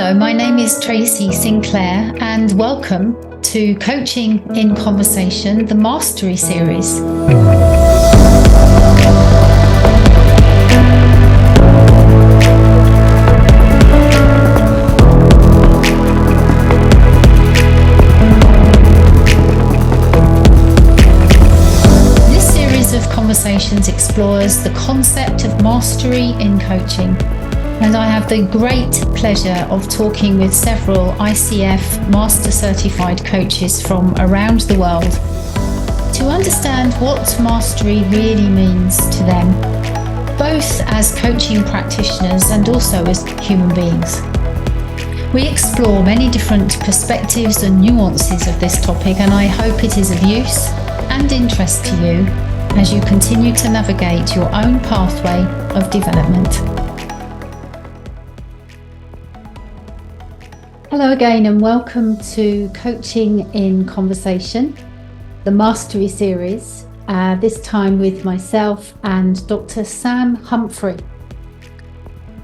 Hello, my name is Tracy Sinclair and welcome to Coaching in Conversation, the Mastery Series. This series of conversations explores the concept of mastery in coaching. And I have the great pleasure of talking with several ICF Master Certified coaches from around the world to understand what mastery really means to them, both as coaching practitioners and also as human beings. We explore many different perspectives and nuances of this topic, and I hope it is of use and interest to you as you continue to navigate your own pathway of development. Hello again and welcome to Coaching in Conversation, the Mastery Series, this time with myself and Dr. Sam Humphrey.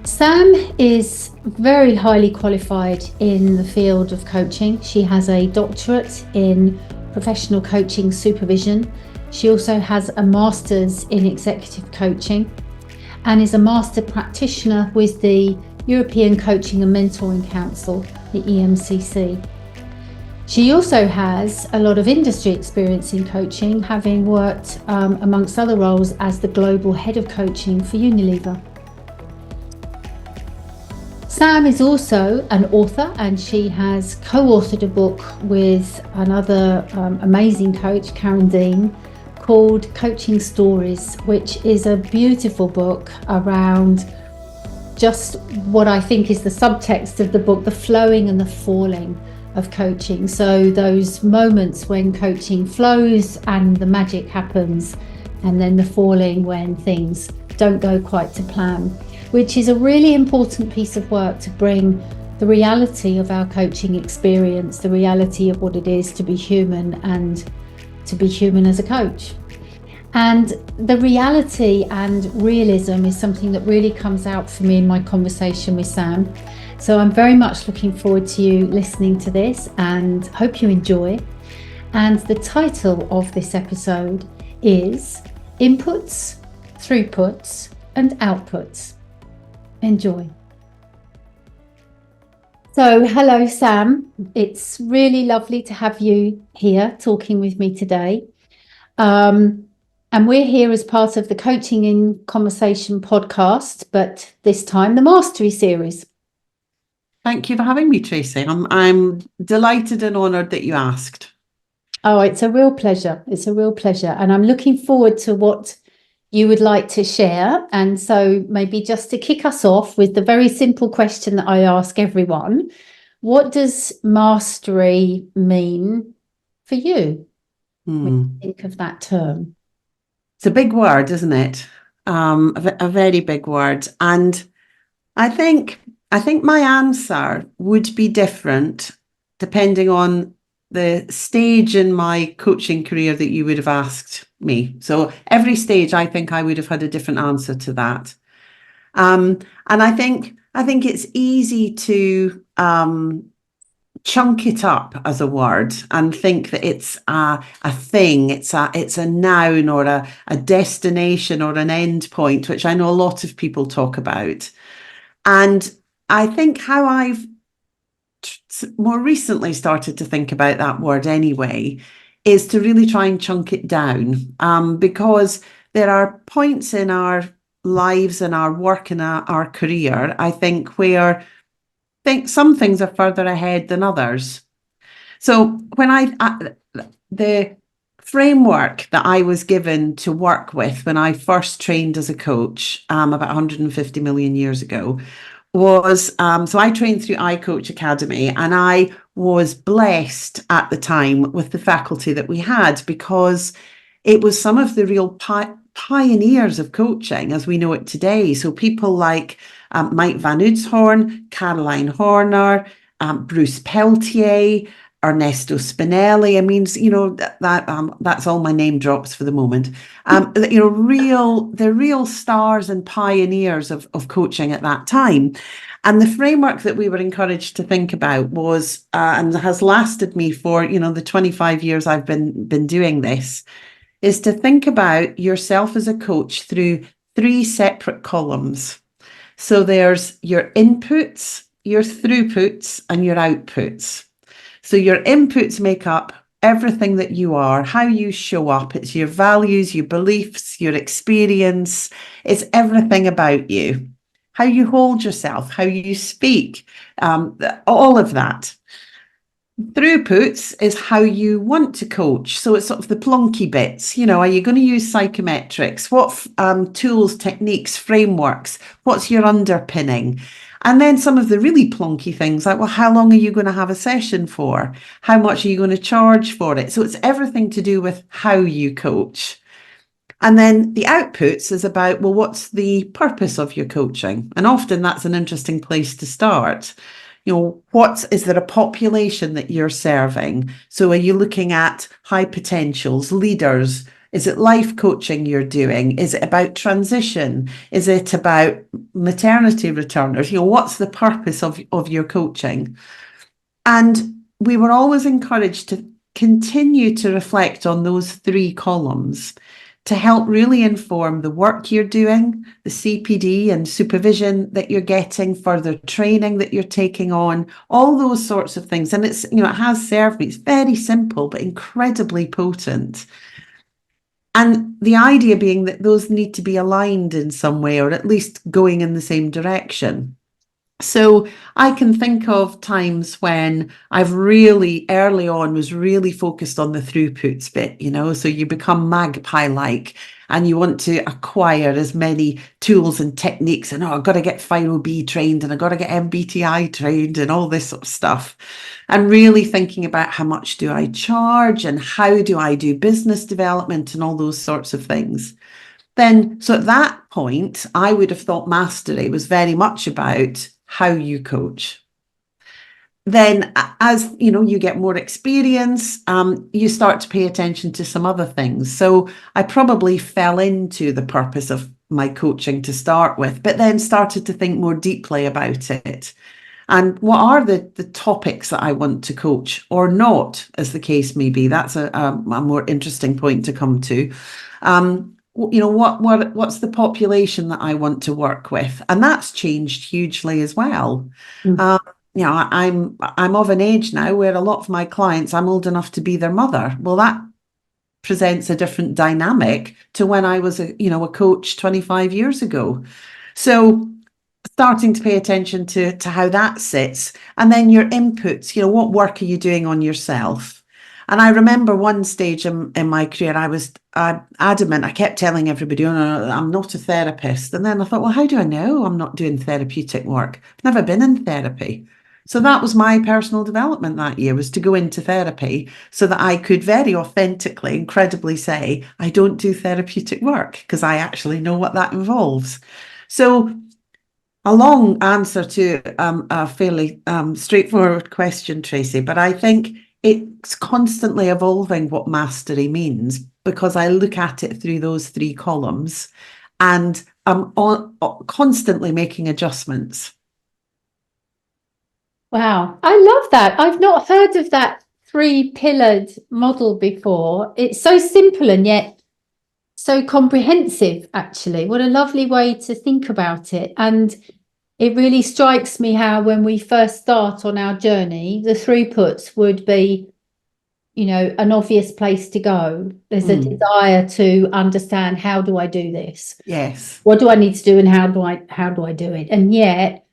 Sam is very highly qualified in the field of coaching. She has a doctorate in professional coaching supervision. She also has a master's in executive coaching and is a master practitioner with the European Coaching and Mentoring Council, the EMCC. She also has a lot of industry experience in coaching, having worked amongst other roles as the global head of coaching for Unilever. Sam is also an author and she has co-authored a book with another amazing coach, Karen Dean, called Coaching Stories, which is a beautiful book around just what I think is the subtext of the book, the flowing and the falling of coaching. So those moments when coaching flows and the magic happens, and then the falling when things don't go quite to plan, which is a really important piece of work to bring the reality of our coaching experience, the reality of what it is to be human and to be human as a coach. And the reality and realism is something that really comes out for me in my conversation with Sam. So I'm very much looking forward to you listening to this and hope you enjoy. And the title of this episode is Inputs, Throughputs and Outputs. Enjoy. So hello Sam, it's really lovely to have you here talking with me today. And we're here as part of the Coaching in Conversation podcast, but this time the Mastery Series. Thank you for having me, Tracy. I'm delighted and honoured that you asked. Oh, it's a real pleasure. It's a real pleasure. And I'm looking forward to what you would like to share. And so maybe just to kick us off with the very simple question that I ask everyone, what does mastery mean for you when you think of that term? It's a big word, isn't it? A very big word. And I think my answer would be different depending on the stage in my coaching career that you would have asked me. So every stage, I think I would have had a different answer to that. And I think it's easy to chunk it up as a word and think that it's a thing, it's a noun or a destination or an end point, which I know a lot of people talk about. And I think how I've more recently started to think about that word anyway is to really try and chunk it down, because there are points in our lives and our work and our career, I think, where some things are further ahead than others. So when the framework that I was given to work with when I first trained as a coach about 150 million years ago was, so I trained through iCoach Academy, and I was blessed at the time with the faculty that we had because it was some of the real pioneers of coaching as we know it today. So people like Mike Van Udshoorn, Caroline Horner, Bruce Peltier, Ernesto Spinelli. I mean, that's all my name drops for the moment. The real stars and pioneers of coaching at that time. And the framework that we were encouraged to think about was, and has lasted me for, the 25 years I've been doing this, is to think about yourself as a coach through 3 separate columns. So there's your inputs, your throughputs, and your outputs. So your inputs make up everything that you are, how you show up. It's your values, your beliefs, your experience. It's everything about you. How you hold yourself, how you speak, all of that. Throughputs is how you want to coach. So it's sort of the plonky bits. Are you going to use psychometrics? What tools, techniques, frameworks? What's your underpinning? And then some of the really plonky things like, well, how long are you going to have a session for? How much are you going to charge for it? So it's everything to do with how you coach. And then the outputs is about, well, what's the purpose of your coaching? And often that's an interesting place to start. Is there a population that you're serving? So are you looking at high potentials, leaders? Is it life coaching you're doing? Is it about transition? Is it about maternity returners? What's the purpose of your coaching? And we were always encouraged to continue to reflect on those 3 columns to help really inform the work you're doing, the CPD and supervision that you're getting, further training that you're taking on, all those sorts of things. And it's, it has served me. It's very simple, but incredibly potent. And the idea being that those need to be aligned in some way, or at least going in the same direction. So I can think of times when I've really early on was really focused on the throughputs bit, so you become magpie-like and you want to acquire as many tools and techniques and, I've got to get Final B trained and I've got to get MBTI trained and all this sort of stuff. And really thinking about how much do I charge and how do I do business development and all those sorts of things. Then, so at that point, I would have thought mastery was very much about how you coach. Then as you get more experience, you start to pay attention to some other things. So I probably fell into the purpose of my coaching to start with, but then started to think more deeply about it. And what are the topics that I want to coach or not, as the case may be? That's a more interesting point to come to. What's the population that I want to work with? And that's changed hugely as well. I'm of an age now where a lot of my clients, I'm old enough to be their mother. Well, that presents a different dynamic to when I was a coach 25 years ago. So starting to pay attention to how that sits, and then your inputs, what work are you doing on yourself? And I remember one stage in my career, I was adamant. I kept telling everybody, no, I'm not a therapist. And then I thought, well, how do I know I'm not doing therapeutic work? I've never been in therapy. So that was my personal development that year, was to go into therapy so that I could very authentically, incredibly say, I don't do therapeutic work because I actually know what that involves. So a long answer to a fairly straightforward question, Tracy, but I think it's constantly evolving what mastery means, because I look at it through those 3 columns and I'm constantly making adjustments. Wow, I love that. I've not heard of that 3-pillared model before. It's so simple and yet so comprehensive, actually. What a lovely way to think about it. And it really strikes me how when we first start on our journey, the throughputs would be, an obvious place to go. There's a desire to understand, how do I do this? Yes. What do I need to do and how do I do it? And yet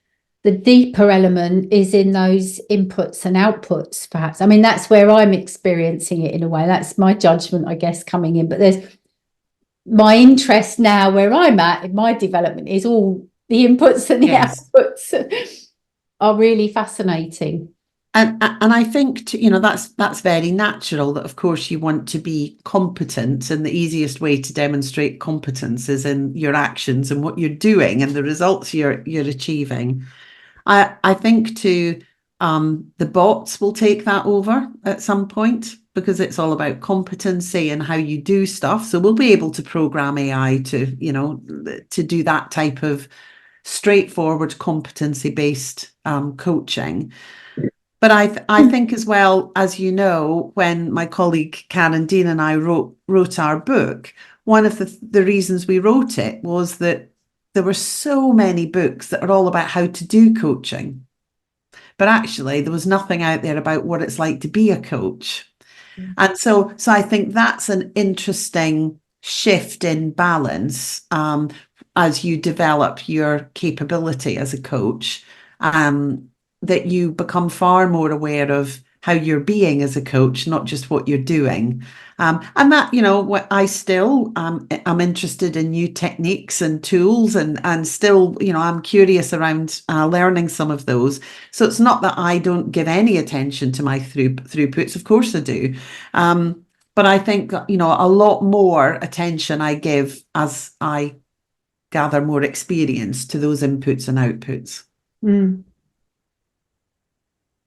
the deeper element is in those inputs and outputs, perhaps. I mean, that's where I'm experiencing it in a way. That's my judgment, I guess, coming in. But there's my interest now where I'm at in my development is all the inputs and the outputs are really fascinating. And I think that's very natural, that of course you want to be competent, and the easiest way to demonstrate competence is in your actions and what you're doing and the results you're achieving. I think too, the bots will take that over at some point because it's all about competency and how you do stuff. So we'll be able to program AI to, you know, to do that type of straightforward competency-based coaching. But I think as well, as you know, when my colleague Karen Dean and I wrote our book, one of the reasons we wrote it was that there were so many books that are all about how to do coaching. But actually, there was nothing out there about what it's like to be a coach. And so I think that's an interesting shift in balance as you develop your capability as a coach, that you become far more aware of how you're being as a coach, not just what you're doing. And that, you know, what I still I'm interested in new techniques and tools, and still, you know, I'm curious around learning some of those. So it's not that I don't give any attention to my throughputs. Of course I do. But I think, you know, a lot more attention I give as I gather more experience to those inputs and outputs.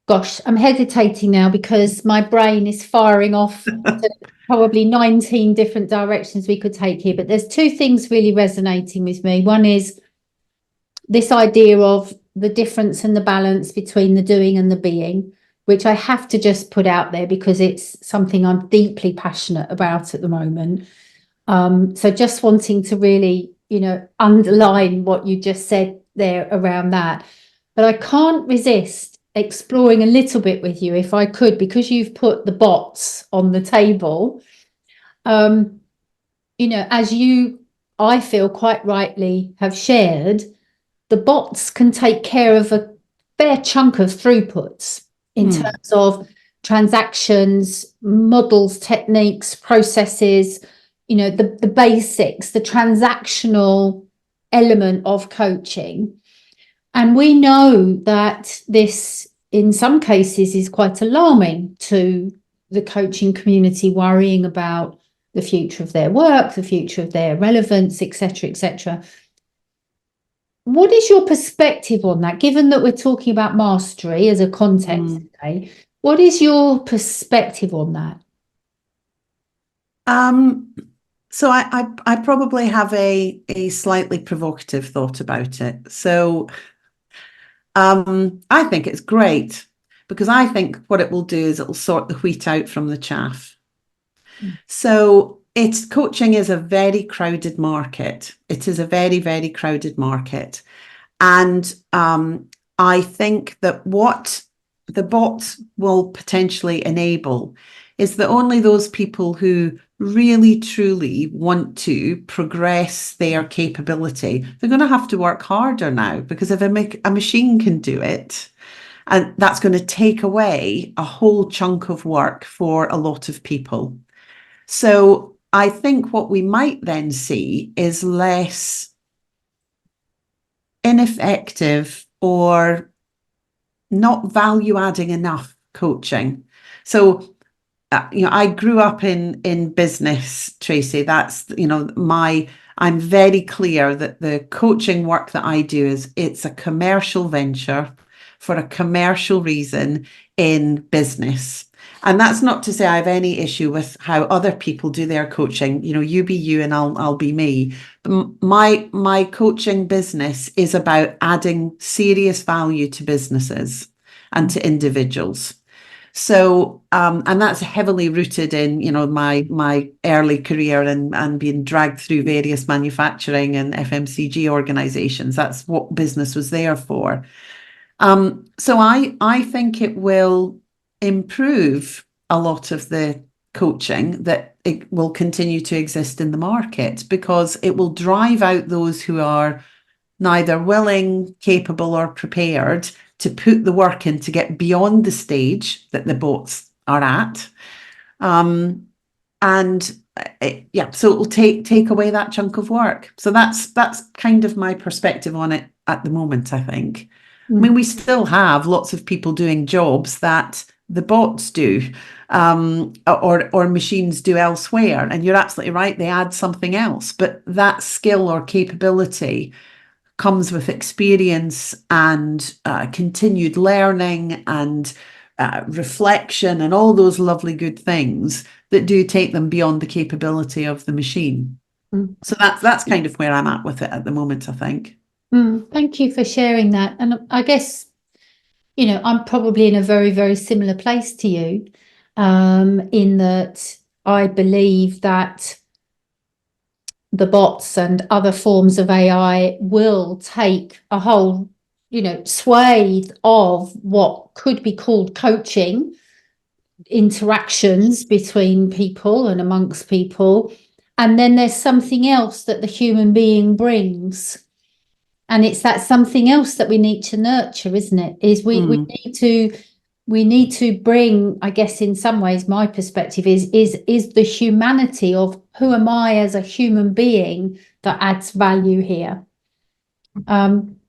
Gosh, I'm hesitating now because my brain is firing off to probably 19 different directions we could take here. But there's two things really resonating with me. One is this idea of the difference and the balance between the doing and the being, which I have to just put out there because it's something I'm deeply passionate about at the moment. So just wanting to really, you know, underline what you just said there around that. But I can't resist exploring a little bit with you, if I could, because you've put the bots on the table. You know, as you, I feel quite rightly have shared, the bots can take care of a fair chunk of throughputs in terms of transactions, models, techniques, processes, you know, the basics, the transactional element of coaching. And we know that this, in some cases, is quite alarming to the coaching community, worrying about the future of their work, the future of their relevance, etc., etc. What is your perspective on that, given that we're talking about mastery as a context today? What is your perspective on that? So I probably have a slightly provocative thought about it. So I think it's great, because I think what it will do is it will sort the wheat out from the chaff. So coaching is a very crowded market. It is a very, very crowded market. And I think that what the bots will potentially enable is that only those people who really, truly want to progress their capability, they're going to have to work harder now, because if a machine can do it, and that's going to take away a whole chunk of work for a lot of people. So I think what we might then see is less ineffective or not value adding enough coaching. So you know, I grew up in business, Tracy. That's, you know, I'm very clear that the coaching work that I do it's a commercial venture for a commercial reason in business. And that's not to say I have any issue with how other people do their coaching. You know, you be you and I'll be me. My coaching business is about adding serious value to businesses and to individuals. So, and that's heavily rooted in, you know, my early career and being dragged through various manufacturing and FMCG organizations. That's what business was there for. So I think it will improve a lot of the coaching that it will continue to exist in the market, because it will drive out those who are neither willing, capable, or prepared to put the work in to get beyond the stage that the bots are at. So it will take away that chunk of work. So that's kind of my perspective on it at the moment, I think. I mean, we still have lots of people doing jobs that the bots do, or machines do elsewhere. And you're absolutely right, they add something else. But that skill or capability comes with experience and continued learning and reflection and all those lovely good things that do take them beyond the capability of the machine. So that's kind of where I'm at with it at the moment, I think. Thank you for sharing that. And I guess, I'm probably in a very, very similar place to you, in that I believe that the bots and other forms of AI will take a whole, swathe of what could be called coaching interactions between people and amongst people. And then there's something else that the human being brings. And it's that something else that we need to nurture, isn't it? Is we need to bring, I guess, in some ways, my perspective is the humanity of who am I as a human being that adds value here.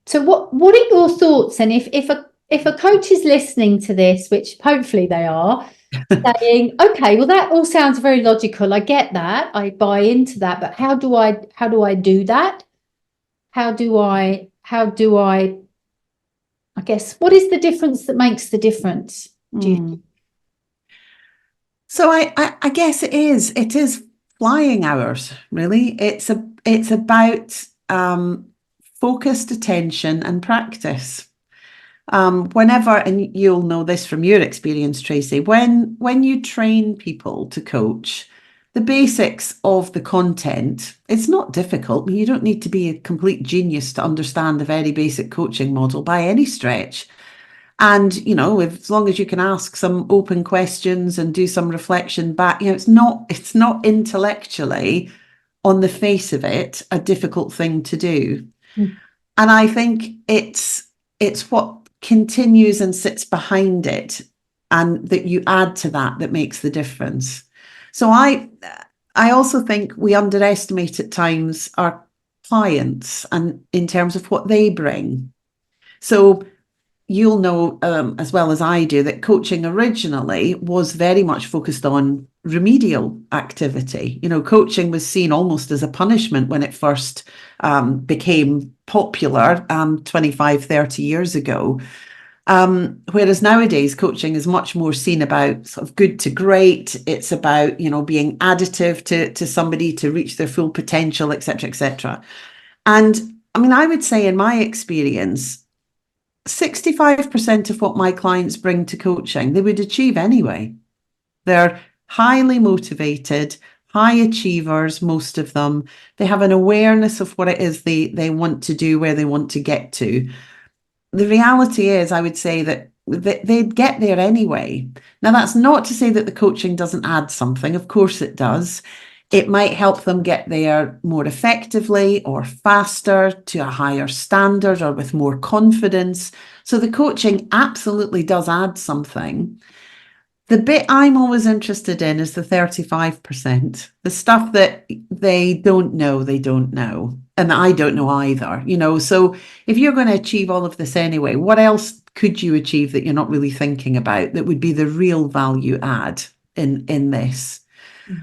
So what are your thoughts? And if a coach is listening to this, which hopefully they are, saying, okay, well, that all sounds very logical. I get that. I buy into that. But how do I do that? How do I, I guess, what is the difference that makes the difference? Do you think? So I guess it is flying hours, really. It's about focused attention and practice. Whenever, and you'll know this from your experience, Tracy, when you train people to coach, the basics of the content, it's not difficult. You don't need to be a complete genius to understand the very basic coaching model by any stretch. And, as long as you can ask some open questions and do some reflection back, it's not intellectually, on the face of it, a difficult thing to do. And I think it's what continues and sits behind it and that you add to that makes the difference. So I also think we underestimate at times our clients and in terms of what they bring. So you'll know as well as I do that coaching originally was very much focused on remedial activity. Coaching was seen almost as a punishment when it first became popular 25, 30 years ago. Whereas nowadays coaching is much more seen about sort of good to great. It's about, being additive to somebody to reach their full potential, etc., etc. And I mean, I would say in my experience, 65% of what my clients bring to coaching, they would achieve anyway. They're highly motivated, high achievers, most of them. They have an awareness of what it is they want to do, where they want to get to. The reality is, I would say that they'd get there anyway. Now, that's not to say that the coaching doesn't add something. Of course it does. It might help them get there more effectively or faster to a higher standard or with more confidence. So the coaching absolutely does add something. The bit I'm always interested in is the 35%, the stuff that they don't know. And I don't know either, So if you're going to achieve all of this anyway, what else could you achieve that you're not really thinking about that would be the real value add in this?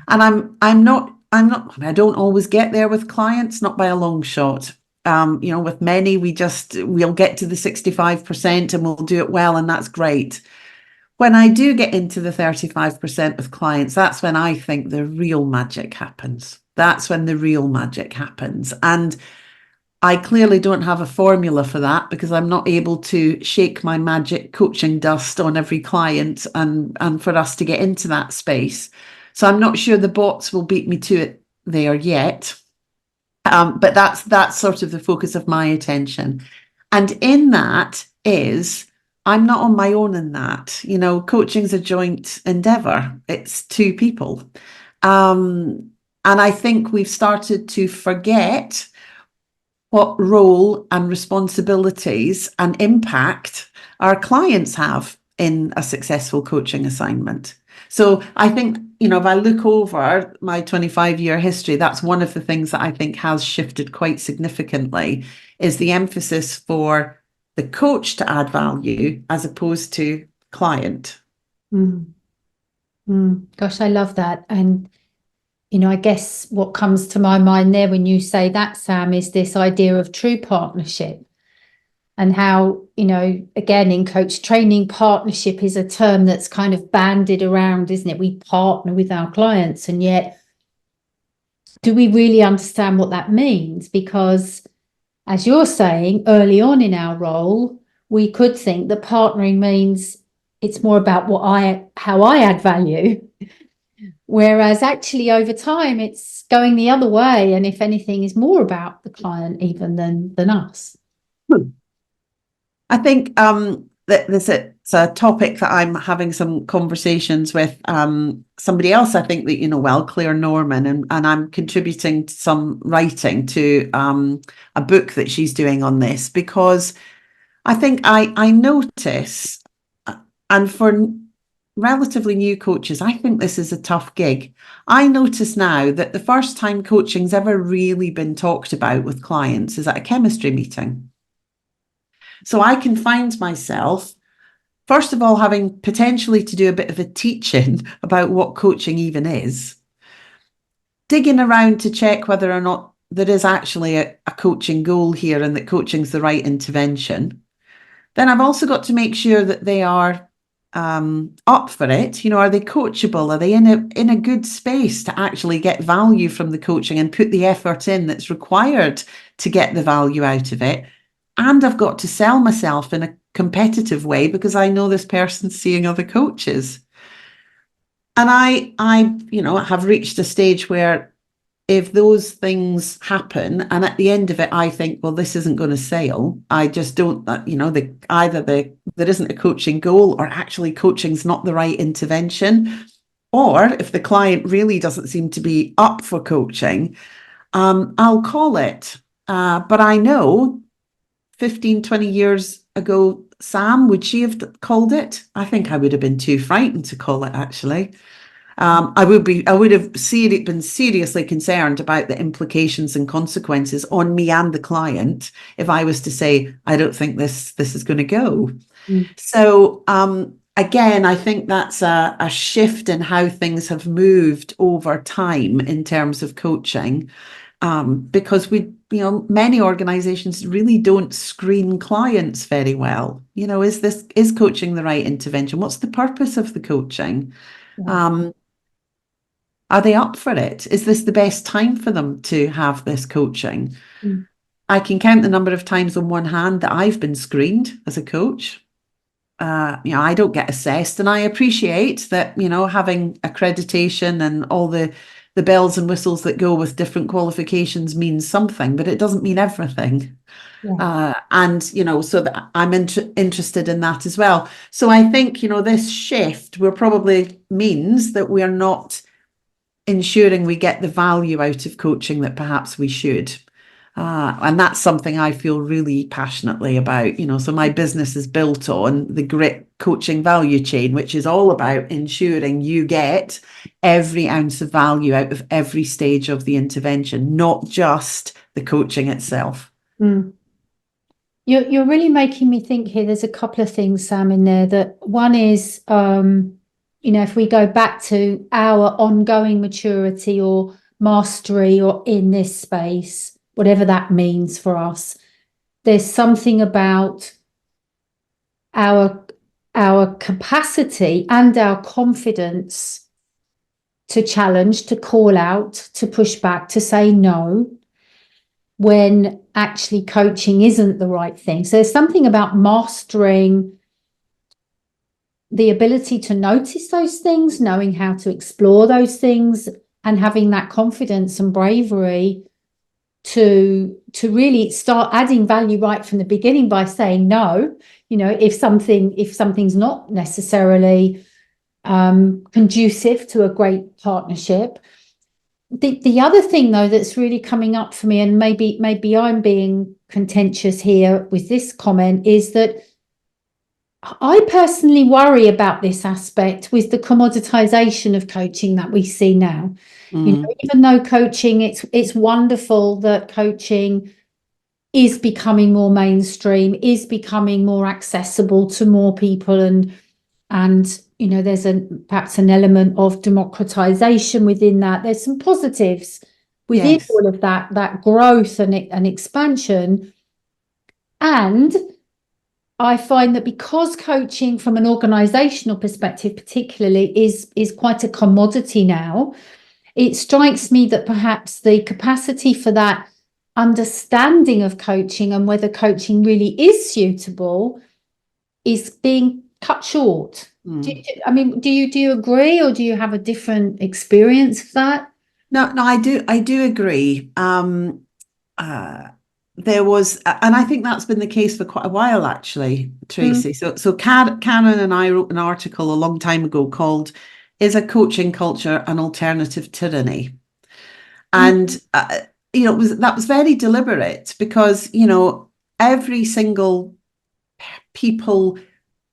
And I don't always get there with clients, not by a long shot. With many, we'll get to the 65% and we'll do it well, and that's great. When I do get into the 35% with clients, that's when I think the real magic happens. That's when the real magic happens. And I clearly don't have a formula for that because I'm not able to shake my magic coaching dust on every client and for us to get into that space. So I'm not sure the bots will beat me to it there yet. But that's sort of the focus of my attention. And in that is, I'm not on my own in that. Coaching's a joint endeavor. It's two people. And I think we've started to forget what role and responsibilities and impact our clients have in a successful coaching assignment. So I think, if I look over my 25-year history, that's one of the things that I think has shifted quite significantly is the emphasis for the coach to add value as opposed to client. Gosh, I love that. And I guess what comes to my mind there when you say that, Sam, is this idea of true partnership, and how, again, in coach training, partnership is a term that's kind of bandied around, isn't it? We partner with our clients, and yet do we really understand what that means? Because, as you're saying, early on in our role, we could think that partnering means it's more about how I add value. Whereas actually over time, it's going the other way. And if anything, is more about the client even than us. I think that it's a topic that I'm having some conversations with somebody else I think that you know well, Claire Norman, and I'm contributing some writing to a book that she's doing on this, because I think I notice, and for relatively new coaches, I think this is a tough gig. I notice now that the first time coaching's ever really been talked about with clients is at a chemistry meeting. So I can find myself, first of all, having potentially to do a bit of a teaching about what coaching even is, digging around to check whether or not there is actually a coaching goal here and that coaching's the right intervention. Then I've also got to make sure that they are up for it. Are they coachable? Are they in a good space to actually get value from the coaching and put the effort in that's required to get the value out of it? And I've got to sell myself in a competitive way because I know this person's seeing other coaches. And I have reached a stage where if those things happen and at the end of it, I think, well, this isn't going to sail. I just don't, either there isn't a coaching goal, or actually coaching's not the right intervention. Or if the client really doesn't seem to be up for coaching, I'll call it. But I know 15, 20 years ago, Sam, would she have called it? I think I would have been too frightened to call it, actually. I would have been seriously concerned about the implications and consequences on me and the client if I was to say, I don't think this is going to go. So again, I think that's a shift in how things have moved over time in terms of coaching, because many organizations really don't screen clients very well. Is coaching the right intervention? What's the purpose of the coaching? Are they up for it? Is this the best time for them to have this coaching? I can count the number of times on one hand that I've been screened as a coach. I don't get assessed, and I appreciate that, having accreditation and all the bells and whistles that go with different qualifications means something, but it doesn't mean everything. And so that I'm interested in that as well. So I think this shift will probably means that we are not ensuring we get the value out of coaching that perhaps we should. And that's something I feel really passionately about. So my business is built on the GRIT coaching value chain, which is all about ensuring you get every ounce of value out of every stage of the intervention, not just the coaching itself. You're really making me think here. There's a couple of things, Sam, in there. That one is, if we go back to our ongoing maturity or mastery or in this space, whatever that means for us, there's something about our capacity and our confidence to challenge, to call out, to push back, to say no, when actually coaching isn't the right thing. So there's something about mastering the ability to notice those things, knowing how to explore those things, and having that confidence and bravery to really start adding value right from the beginning by saying no, if something's not necessarily conducive to a great partnership. The other thing, though, that's really coming up for me, and maybe I'm being contentious here with this comment, is that I personally worry about this aspect with the commoditization of coaching that we see now. Even though coaching, it's wonderful that coaching is becoming more mainstream, is becoming more accessible to more people, and there's perhaps an element of democratization within that. There's some positives within Yes. all of that growth and expansion. And I find that because coaching from an organizational perspective particularly is quite a commodity now, it strikes me that perhaps the capacity for that understanding of coaching and whether coaching really is suitable is being cut short. Do you agree, or do you have a different experience of that? No, I do agree. There was, and I think that's been the case for quite a while, actually, Tracy. So Karen and I wrote an article a long time ago called "Is a Coaching Culture an Alternative Tyranny?" And that was very deliberate because every single people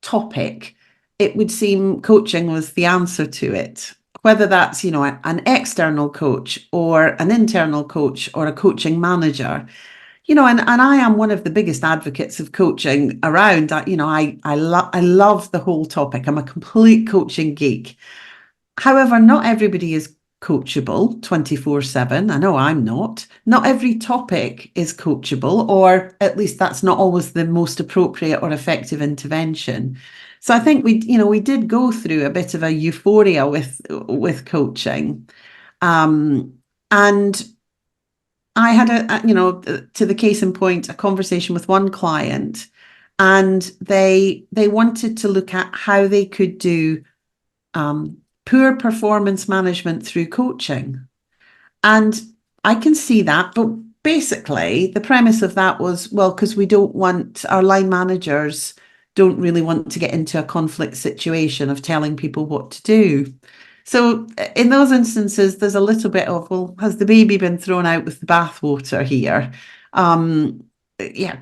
topic, it would seem coaching was the answer to it. Whether that's an external coach or an internal coach or a coaching manager. And I am one of the biggest advocates of coaching around. I love the whole topic. I'm a complete coaching geek. However, not everybody is coachable 24/7. I know I'm not. Not every topic is coachable, or at least that's not always the most appropriate or effective intervention. So I think we did go through a bit of a euphoria with coaching. And I had to the case in point, a conversation with one client, and they wanted to look at how they could do poor performance management through coaching. And I can see that, but basically the premise of that was, well, because our line managers don't really want to get into a conflict situation of telling people what to do. So in those instances, there's a little bit of, well, has the baby been thrown out with the bathwater here?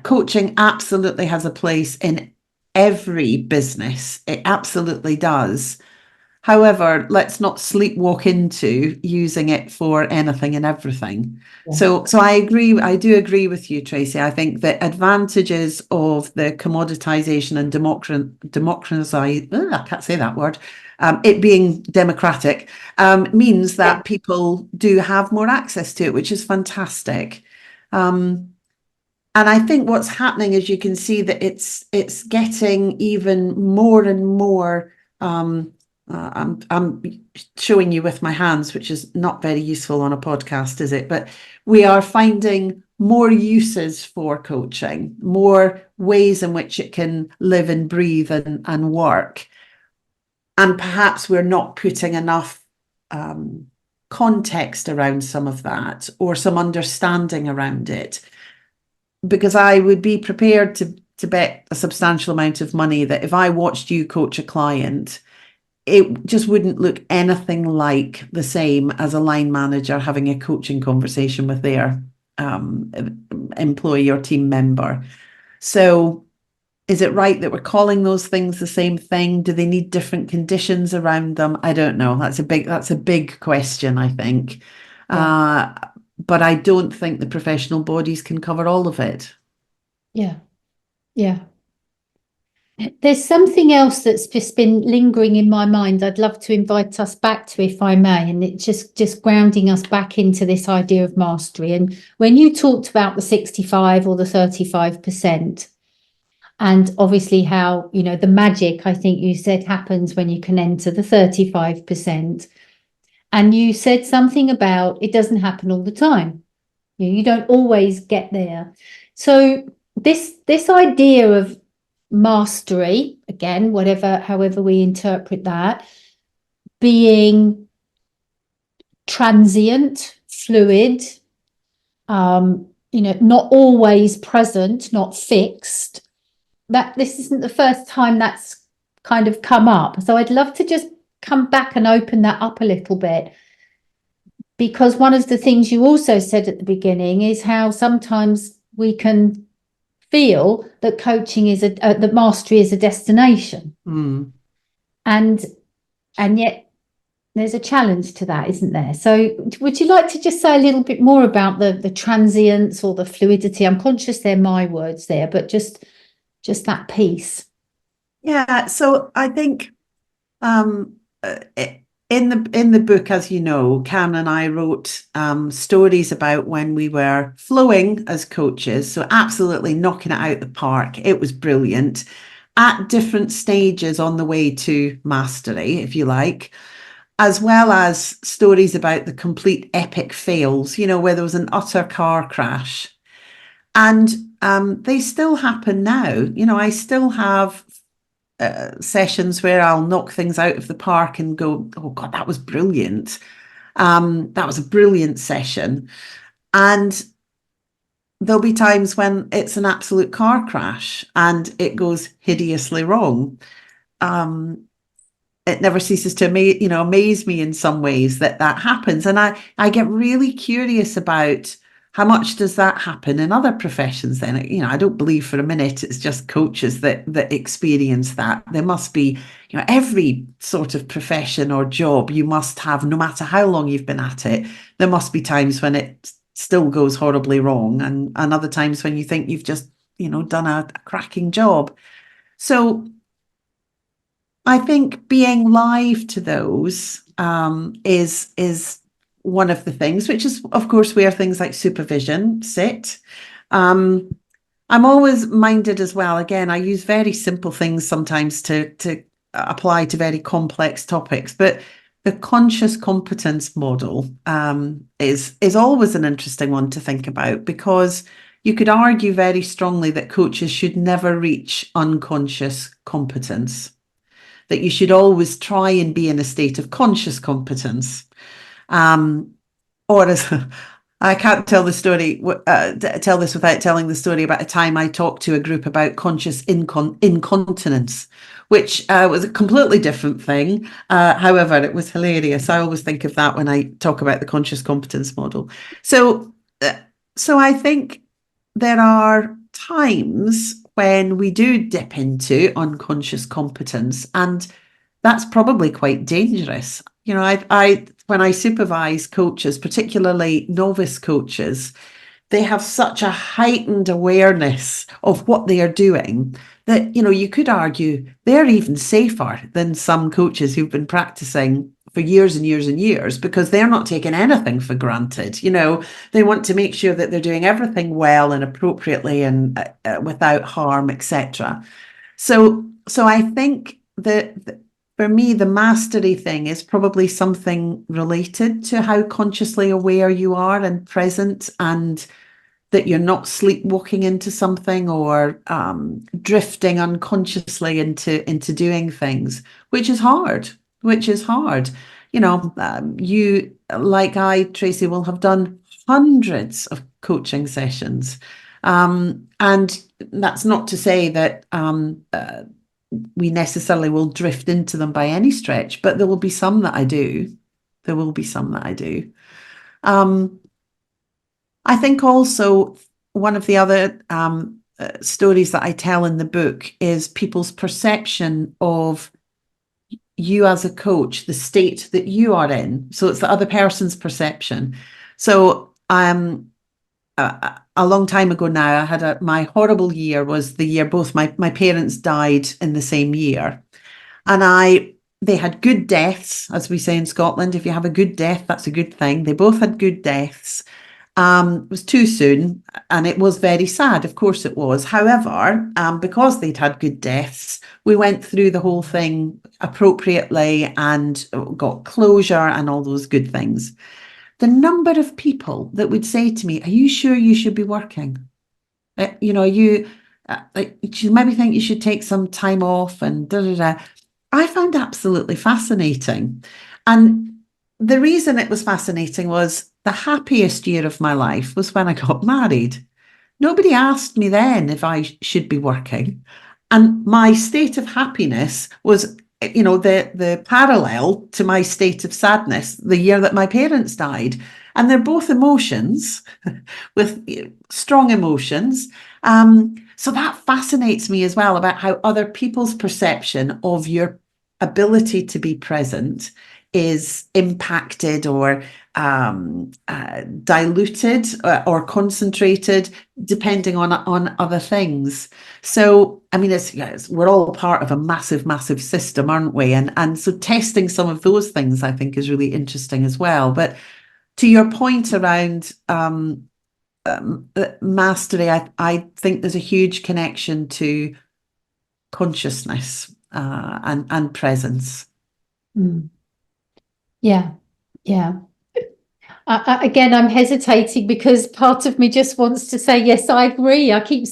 Coaching absolutely has a place in every business. It absolutely does. However, let's not sleepwalk into using it for anything and everything. Yeah. So I agree. I do agree with you, Tracy. I think the advantages of the commoditization and I can't say that word. It being democratic means that people do have more access to it, which is fantastic. And I think what's happening is you can see that it's getting even more and more. I'm showing you with my hands, which is not very useful on a podcast, is it? But we are finding more uses for coaching, more ways in which it can live and breathe and work. And perhaps we're not putting enough context around some of that, or some understanding around it. Because I would be prepared to bet a substantial amount of money that if I watched you coach a client, it just wouldn't look anything like the same as a line manager having a coaching conversation with their employee or team member. So is it right that we're calling those things the same thing? Do they need different conditions around them? I don't know. That's a big question, I think. Yeah. But I don't think the professional bodies can cover all of it. Yeah. Yeah. There's something else that's just been lingering in my mind. I'd love to invite us back to, if I may, and it's just grounding us back into this idea of mastery. And when you talked about the 65 or the 35%, and obviously how, the magic, I think you said, happens when you can enter the 35%. And you said something about it doesn't happen all the time. You don't always get there. So this idea of mastery, again, however we interpret that, being transient, fluid, not always present, not fixed, that this isn't the first time that's kind of come up. So I'd love to just come back and open that up a little bit, because one of the things you also said at the beginning is how sometimes we can feel that coaching is that mastery is a destination. And yet there's a challenge to that, isn't there? So would you like to just say a little bit more about the transience or the fluidity? I'm conscious they're my words there, but just that piece. Yeah, so I think Um, uh, in the book, as you know, Cam and I wrote stories about when we were flowing as coaches, so absolutely knocking it out the park. It was brilliant at different stages on the way to mastery, if you like, as well as stories about the complete epic fails, where there was an utter car crash. And they still happen now. I still have sessions where I'll knock things out of the park and go, oh God, that was brilliant. That was a brilliant session. And there'll be times when it's an absolute car crash and it goes hideously wrong. Um, it never ceases to amaze me in some ways that happens. And I get really curious about how much does that happen in other professions then? I don't believe for a minute it's just coaches that experience that. There must be, every sort of profession or job you must have, no matter how long you've been at it, there must be times when it still goes horribly wrong and other times when you think you've just, done a cracking job. So I think being live to those is one of the things, which is, of course, where things like supervision sit. Um, I'm always minded as well. Again, I use very simple things sometimes to apply to very complex topics, but the conscious competence model is always an interesting one to think about, because you could argue very strongly that coaches should never reach unconscious competence, that you should always try and be in a state of conscious competence. Or as I can't tell the story, tell this without telling the story about a time I talked to a group about conscious incontinence, which was a completely different thing. However, it was hilarious. I always think of that when I talk about the conscious competence model. So I think there are times when we do dip into unconscious competence, and that's probably quite dangerous. I when I supervise coaches, particularly novice coaches, they have such a heightened awareness of what they are doing that, you could argue they're even safer than some coaches who've been practicing for years and years and years, because they're not taking anything for granted. They want to make sure that they're doing everything well and appropriately and without harm, etc. So I think that for me, the mastery thing is probably something related to how consciously aware you are and present, and that you're not sleepwalking into something or drifting unconsciously into doing things, which is hard. You, like Tracy, will have done hundreds of coaching sessions. And that's not to say that we necessarily will drift into them by any stretch, but there will be some that I do. I think also one of the other stories that I tell in the book is people's perception of you as a coach, the state that you are in. So it's the other person's perception. So a long time ago now, I had my horrible year was the year both my parents died in the same year. And they had good deaths, as we say in Scotland. If you have a good death, that's a good thing. They both had good deaths. It was too soon, and it was very sad. Of course it was. However, because they'd had good deaths, we went through the whole thing appropriately and got closure and all those good things. The number of people that would say to me, "Are you sure you should be working? You maybe think you should take some time off," and da da da. I found absolutely fascinating. And the reason it was fascinating was the happiest year of my life was when I got married. Nobody asked me then if I should be working. And my state of happiness was, the parallel to my state of sadness the year that my parents died. And they're both emotions with strong emotions. So that fascinates me as well, about how other people's perception of your ability to be present is impacted or diluted or concentrated depending on other things. So, I mean, we're all part of a massive system, aren't we? And so testing some of those things, I think, is really interesting as well. But to your point around mastery, I think there's a huge connection to consciousness and presence. Mm. Yeah, yeah. Again, I'm hesitating because part of me just wants to say, yes, I agree. I keep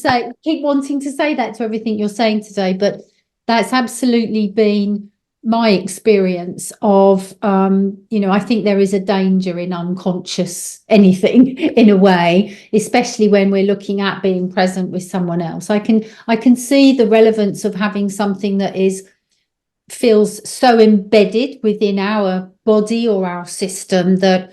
wanting to say that to everything you're saying today, but that's absolutely been my experience of, I think there is a danger in unconscious anything in a way, especially when we're looking at being present with someone else. I can see the relevance of having something that feels so embedded within our body or our system that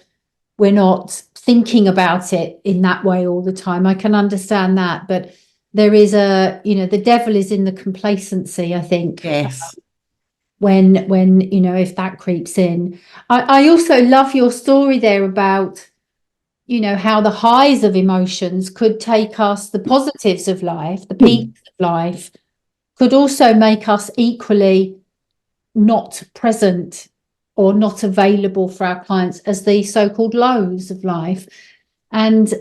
we're not thinking about it in that way all the time. I can understand that, but there is the devil is in the complacency, I think. Yes. When if that creeps in. I also love your story there about, how the highs of emotions could take us, the positives of life, the peaks of life, could also make us equally not present or not available for our clients as the so-called lows of life. And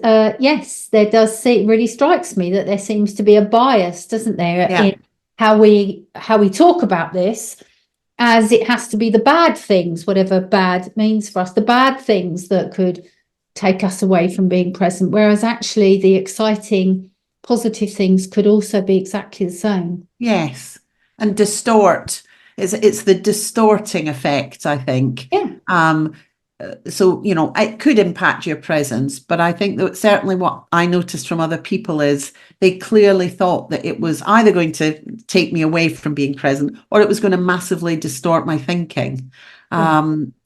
yes, it really strikes me that there seems to be a bias, doesn't there, in how we talk about this, as it has to be the bad things, whatever bad means for us, the bad things that could take us away from being present, whereas actually the exciting positive things could also be exactly the same. Yes, and distort. It's the distorting effect, I think. Yeah. So, it could impact your presence, but I think that certainly what I noticed from other people is they clearly thought that it was either going to take me away from being present or it was going to massively distort my thinking,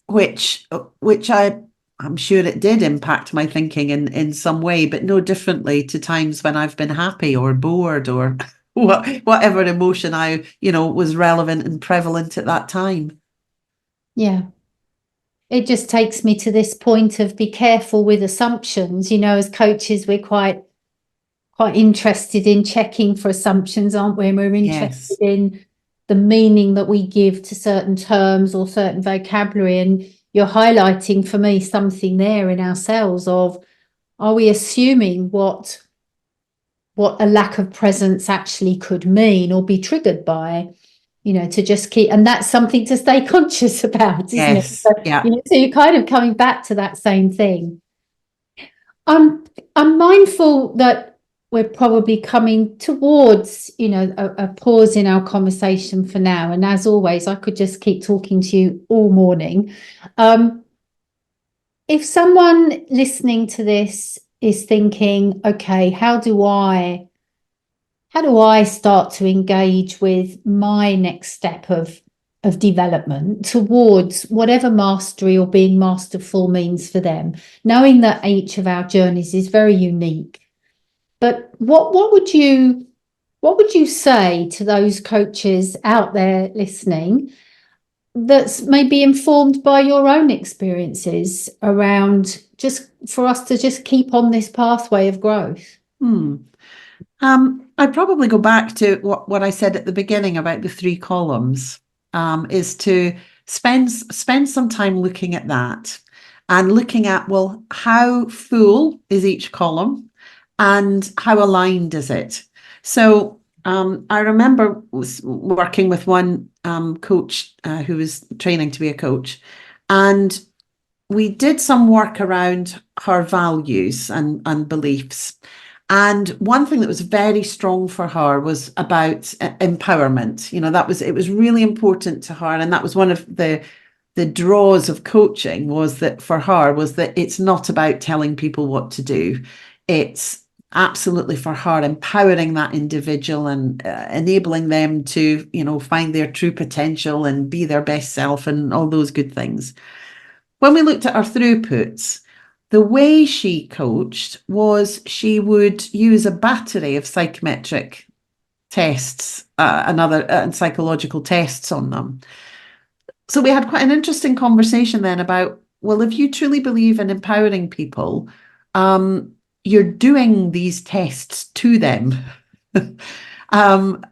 which I'm sure it did impact my thinking in some way, but no differently to times when I've been happy or bored or whatever emotion I, was relevant and prevalent at that time. Yeah. It just takes me to this point of be careful with assumptions. As coaches, we're quite interested in checking for assumptions, aren't we? And we're interested in the meaning that we give to certain terms or certain vocabulary. And you're highlighting for me something there in ourselves of, are we assuming what a lack of presence actually could mean or be triggered by? To just keep, and that's something to stay conscious about, isn't it? So, so you're kind of coming back to that same thing. I'm mindful that we're probably coming towards, a pause in our conversation for now. And as always, I could just keep talking to you all morning. If someone listening to this is thinking, okay, how do I start to engage with my next step of development towards whatever mastery or being masterful means for them, knowing that each of our journeys is very unique? But what would you say to those coaches out there listening that's maybe informed by your own experiences around, just for us to just keep on this pathway of growth? I'd probably go back to what I said at the beginning about the 3 columns, is to spend some time looking at that and looking at, well, how full is each column and how aligned is it? So I remember working with one coach who was training to be a coach, and we did some work around her values and beliefs. And one thing that was very strong for her was about empowerment. It was really important to her. And that was one of the draws of coaching, was that for her was that it's not about telling people what to do. It's absolutely for her empowering that individual and enabling them to, find their true potential and be their best self and all those good things. When we looked at our throughputs, the way she coached was she would use a battery of psychometric tests and psychological tests on them. So we had quite an interesting conversation then about, well, if you truly believe in empowering people, you're doing these tests to them. um,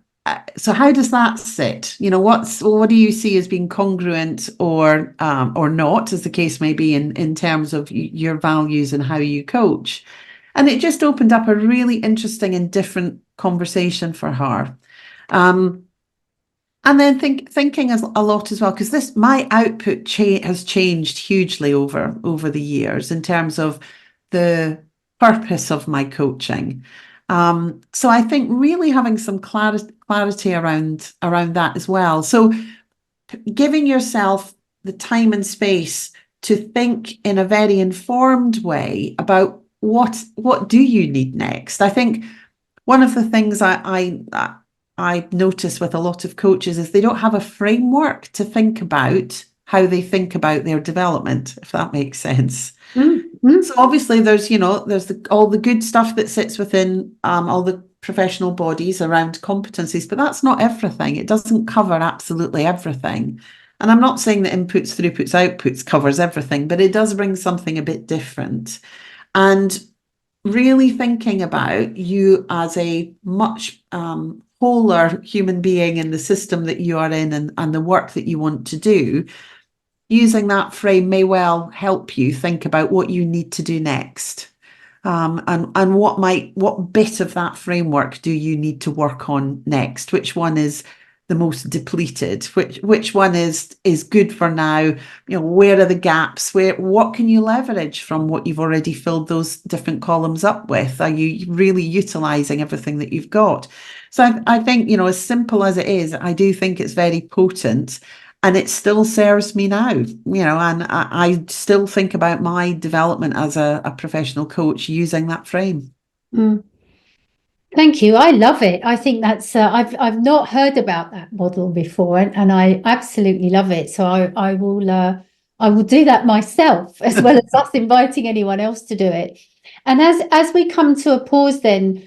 so how does that sit? What do you see as being congruent or not, as the case may be, in terms of your values and how you coach? And it just opened up a really interesting and different conversation for her. And then thinking a lot as well, because my output has changed hugely over the years in terms of the purpose of my coaching. So I think really having some clarity around that as well. So giving yourself the time and space to think in a very informed way about what do you need next. I think one of the things I notice with a lot of coaches is they don't have a framework to think about how they think about their development, if that makes sense. Mm-hmm. So obviously there's all the good stuff that sits within all the professional bodies around competencies, but that's not everything. It doesn't cover absolutely everything. And I'm not saying that inputs, throughputs, outputs covers everything, but it does bring something a bit different. And really thinking about you as a much wholer human being in the system that you are in and the work that you want to do, using that frame may well help you think about what you need to do next. And what bit of that framework do you need to work on next? Which one is the most depleted? Which one is good for now? Where are the gaps? What can you leverage from what you've already filled those different columns up with? Are you really utilizing everything that you've got? So I think, as simple as it is, I do think it's very potent. And it still serves me now, and I still think about my development as a professional coach using that frame. Mm. Thank you. I love it. I think that's I've not heard about that model before, and I absolutely love it. So I will do that myself as well as us inviting anyone else to do it. And as we come to a pause, then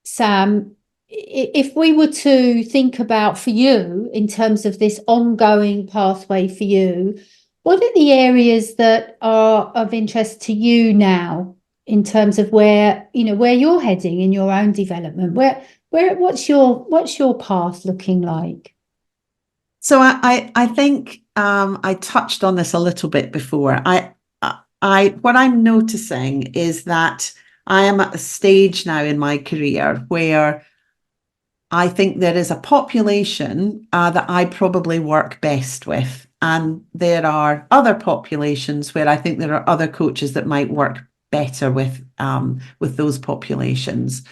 Sam, if we were to think about for you in terms of this ongoing pathway for you, what are the areas that are of interest to you now in terms of where you're heading in your own development? What's your path looking like? So I think I touched on this a little bit before. What I'm noticing is that I am at a stage now in my career where I think there is a population that I probably work best with. And there are other populations where I think there are other coaches that might work better with those populations.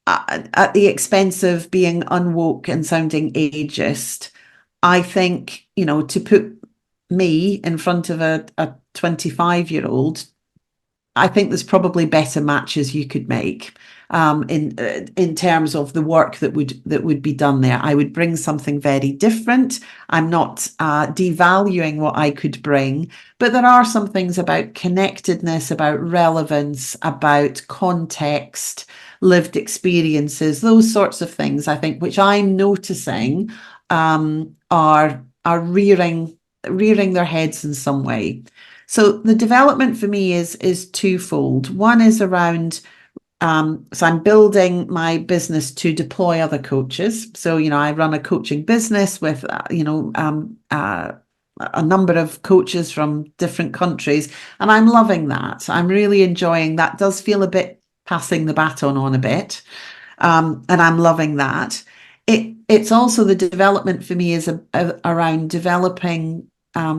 At the expense of being unwoke and sounding ageist, I think, to put me in front of a 25-year-old, I think there's probably better matches you could make in terms of the work that would be done there. I would bring something very different. I'm not devaluing what I could bring, but there are some things about connectedness, about relevance, about context, lived experiences, those sorts of things, I think, which I'm noticing are rearing their heads in some way. So the development for me is twofold. One is around, so I'm building my business to deploy other coaches. So, I run a coaching business with, a number of coaches from different countries, and I'm loving that. I'm really enjoying that. Does feel a bit passing the baton on a bit, and I'm loving that. It's also the development for me is around developing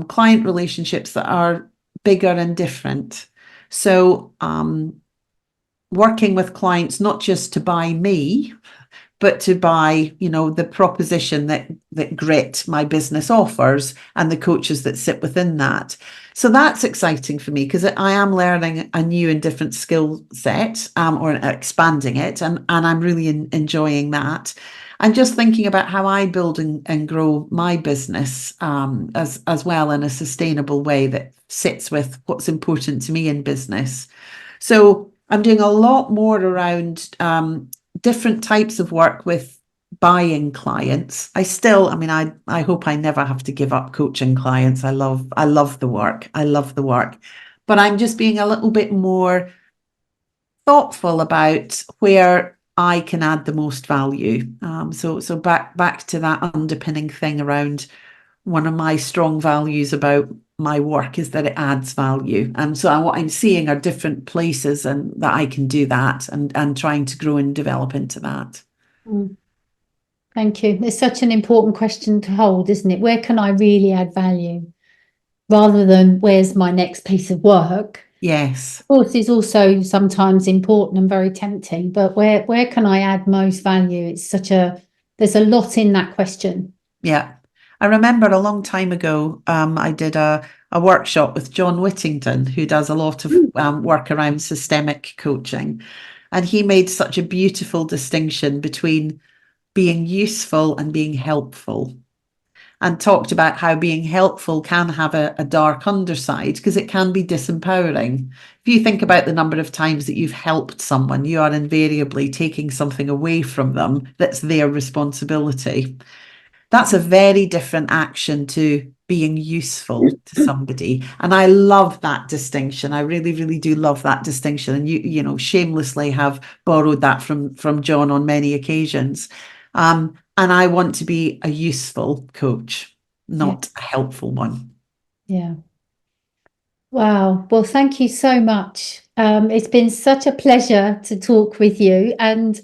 client relationships that are bigger and different. So working with clients, not just to buy me, but to buy, the proposition that Grit, my business, offers and the coaches that sit within that. So that's exciting for me because I am learning a new and different skill set or expanding it. And I'm really enjoying that. And just thinking about how I build and grow my business as well in a sustainable way that sits with what's important to me in business. So I'm doing a lot more around different types of work with buying clients. I hope I never have to give up coaching clients. I love the work. I love the work. But I'm just being a little bit more thoughtful about where I can add the most value. So back to that underpinning thing around one of my strong values about my work is that it adds value. And so what I'm seeing are different places and that I can do that and trying to grow and develop into that. Thank you. It's such an important question to hold, isn't it? Where can I really add value rather than where's my next piece of work? Yes. Of course, is also sometimes important and very tempting, but where can I add most value? There's a lot in that question. Yeah. I remember a long time ago, I did a workshop with John Whittington, who does a lot of work around systemic coaching. And he made such a beautiful distinction between being useful and being helpful, and talked about how being helpful can have a dark underside because it can be disempowering. If you think about the number of times that you've helped someone, you are invariably taking something away from them that's their responsibility. That's a very different action to being useful to somebody. And I love that distinction. I really, really do love that distinction. And you know, shamelessly have borrowed that from John on many occasions. And I want to be a useful coach, not a helpful one. Yeah. Wow. Well, thank you so much. It's been such a pleasure to talk with you. And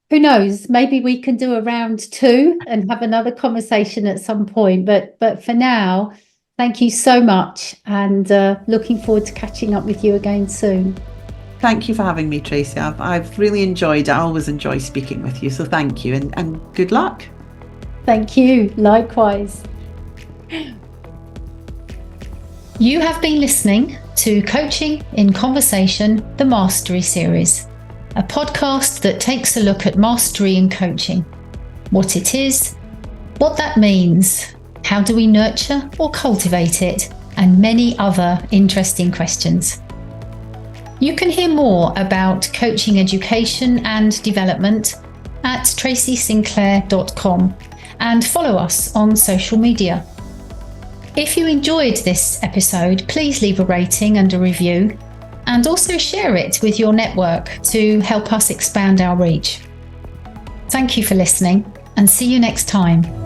who knows, maybe we can do a round 2 and have another conversation at some point. But for now, thank you so much, and looking forward to catching up with you again soon. Thank you for having me, Tracy. I've really enjoyed it. I always enjoy speaking with you. So thank you and good luck. Thank you. Likewise. You have been listening to Coaching in Conversation, the Mastery Series, a podcast that takes a look at mastery in coaching, what it is, what that means, how do we nurture or cultivate it, and many other interesting questions. You can hear more about coaching education and development at tracysinclair.com and follow us on social media. If you enjoyed this episode, please leave a rating and a review, and also share it with your network to help us expand our reach. Thank you for listening, and see you next time.